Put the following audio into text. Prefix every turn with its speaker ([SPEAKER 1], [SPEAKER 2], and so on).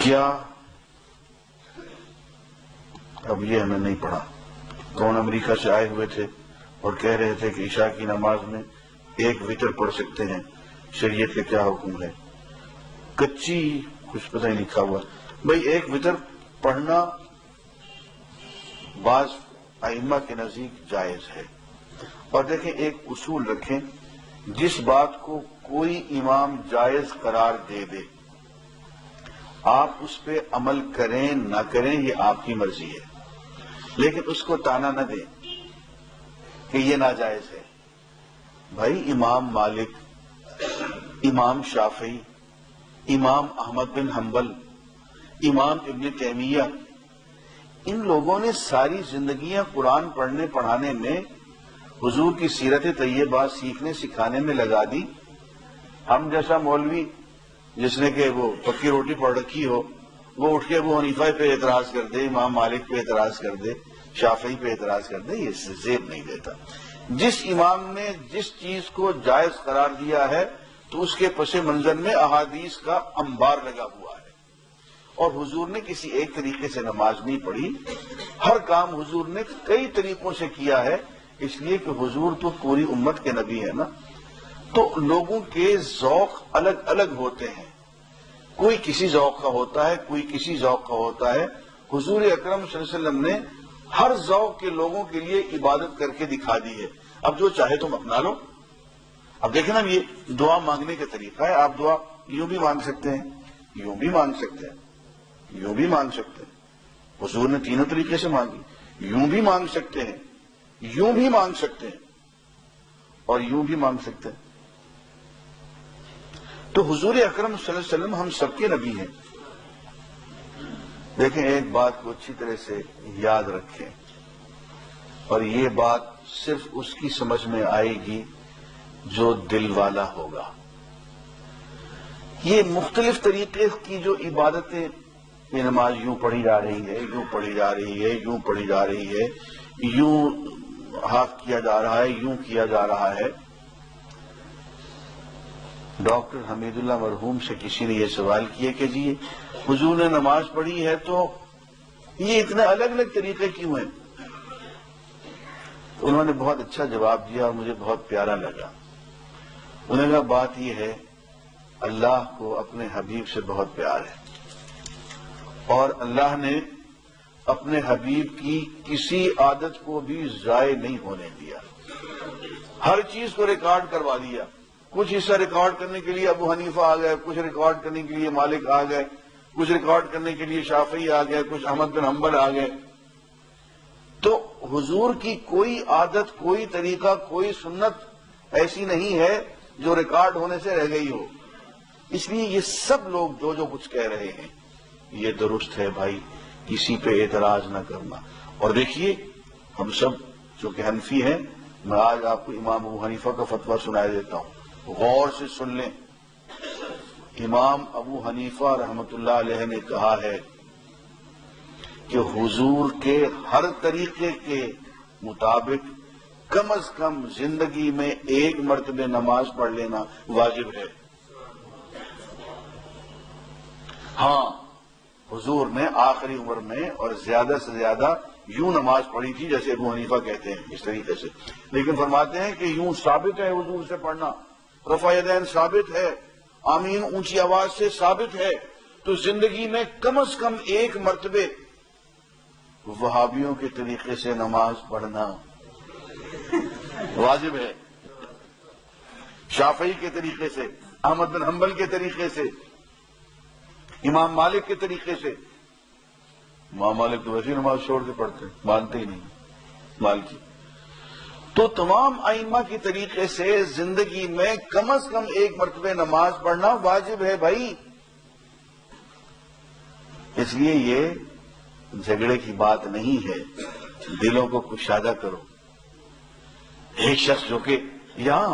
[SPEAKER 1] کیا اب یہ ہمیں نہیں پڑھا، کون امریکہ سے آئے ہوئے تھے اور کہہ رہے تھے کہ عشاء کی نماز میں ایک وتر پڑھ سکتے ہیں، شریعت کا کیا حکم ہے؟ کچی کچھ پتہ ہی نہیں لکھا ہوا۔ بھئی ایک وتر پڑھنا بعض ائمہ کے نزدیک جائز ہے، اور دیکھیں ایک اصول رکھیں، جس بات کو کوئی امام جائز قرار دے دے آپ اس پہ عمل کریں نہ کریں یہ آپ کی مرضی ہے، لیکن اس کو تانا نہ دیں کہ یہ ناجائز ہے۔ بھائی امام مالک، امام شافعی، امام احمد بن حنبل، امام ابن تیمیہ، ان لوگوں نے ساری زندگیاں قرآن پڑھنے پڑھانے میں، حضور کی سیرت طیبہ سیکھنے سکھانے میں لگا دی۔ ہم جیسا مولوی جس نے کہ وہ پکی روٹی پڑھ رکھی ہو، وہ اٹھ کے ابو حنیفہ پہ اعتراض کر دے، امام مالک پہ اعتراض کر دے، شافعی پہ اعتراض کر دے، یہ زیب نہیں دیتا۔ جس امام نے جس چیز کو جائز قرار دیا ہے تو اس کے پس منظر میں احادیث کا انبار لگا ہوا ہے، اور حضور نے کسی ایک طریقے سے نماز نہیں پڑھی، ہر کام حضور نے کئی طریقوں سے کیا ہے، اس لیے کہ حضور تو پوری امت کے نبی ہے نا۔ تو لوگوں کے ذوق الگ الگ ہوتے ہیں، کوئی کسی ذوق کا ہوتا ہے، کوئی کسی ذوق کا ہوتا ہے۔ حضور اکرم صلی اللہ علیہ وسلم نے ہر ذوق کے لوگوں کے لیے عبادت کر کے دکھا دی ہے، اب جو چاہے تم اپنا لو۔ اب دیکھیں نا، یہ دعا مانگنے کا طریقہ ہے، آپ دعا یوں بھی مانگ سکتے ہیں، یوں بھی مانگ سکتے ہیں، یوں بھی مانگ سکتے ہیں۔ حضور نے تینوں طریقے سے مانگی، یوں بھی مانگ سکتے ہیں، یوں بھی مانگ سکتے ہیں، اور یوں بھی مانگ سکتے ہیں۔ تو حضور اکرم صلی اللہ علیہ وسلم ہم سب کے نبی ہیں۔ دیکھیں ایک بات کو اچھی طرح سے یاد رکھیں، اور یہ بات صرف اس کی سمجھ میں آئے گی جو دل والا ہوگا۔ یہ مختلف طریقے کی جو عبادتیں، یہ نماز یوں پڑھی جا رہی ہے، یوں پڑھی جا رہی ہے، یوں پڑھی جا رہی ہے، یوں ہاتھ کیا جا رہا ہے، یوں کیا جا رہا ہے۔ ڈاکٹر حمید اللہ مرحوم سے کسی نے یہ سوال کیا کہ جی حضور نے نماز پڑھی ہے تو یہ اتنے الگ الگ طریقے کیوں ہیں؟ انہوں نے بہت اچھا جواب دیا اور مجھے بہت پیارا لگا۔ انہوں نے کہا بات یہ ہے، اللہ کو اپنے حبیب سے بہت پیار ہے، اور اللہ نے اپنے حبیب کی کسی عادت کو بھی ضائع نہیں ہونے دیا، ہر چیز کو ریکارڈ کروا دیا۔ کچھ حصہ ریکارڈ کرنے کے لیے ابو حنیفہ آ گئے، کچھ ریکارڈ کرنے کے لیے مالک آ گئے، کچھ ریکارڈ کرنے کے لیے شافعی آ گئے، کچھ احمد بن حنبل آ گئے۔ تو حضور کی کوئی عادت، کوئی طریقہ، کوئی سنت ایسی نہیں ہے جو ریکارڈ ہونے سے رہ گئی ہو۔ اس لیے یہ سب لوگ جو جو کچھ کہہ رہے ہیں یہ درست ہے بھائی، کسی پہ اعتراض نہ کرنا۔ اور دیکھیے ہم سب جو کہ حنفی ہیں، میں آج آپ کو امام ابو حنیفہ کا فتویٰ سنا دیتا ہوں، غور سے سن لیں۔ امام ابو حنیفہ رحمت اللہ علیہ نے کہا ہے کہ حضور کے ہر طریقے کے مطابق کم از کم زندگی میں ایک مرتبہ نماز پڑھ لینا واجب ہے۔ ہاں حضور نے آخری عمر میں اور زیادہ سے زیادہ یوں نماز پڑھی تھی جیسے ابو حنیفہ کہتے ہیں، اس طریقے سے، لیکن فرماتے ہیں کہ یوں ثابت ہے حضور سے پڑھنا، رفع یدین ثابت ہے، آمین اونچی آواز سے ثابت ہے، تو زندگی میں کم از کم ایک مرتبہ وہابیوں کے طریقے سے نماز پڑھنا واجب ہے، شافعی کے طریقے سے، احمد بن حنبل کے طریقے سے، امام مالک کے طریقے سے۔ امام مالک تو ویسی نماز چھوڑ کے پڑھتے ہیں، مانتے ہی نہیں مالکی۔ تو تمام ائمہ کی طریقے سے زندگی میں کم از کم ایک مرتبہ نماز پڑھنا واجب ہے بھائی۔ اس لیے یہ جھگڑے کی بات نہیں ہے، دلوں کو کشادہ کرو۔ ایک شخص جو کہ یہاں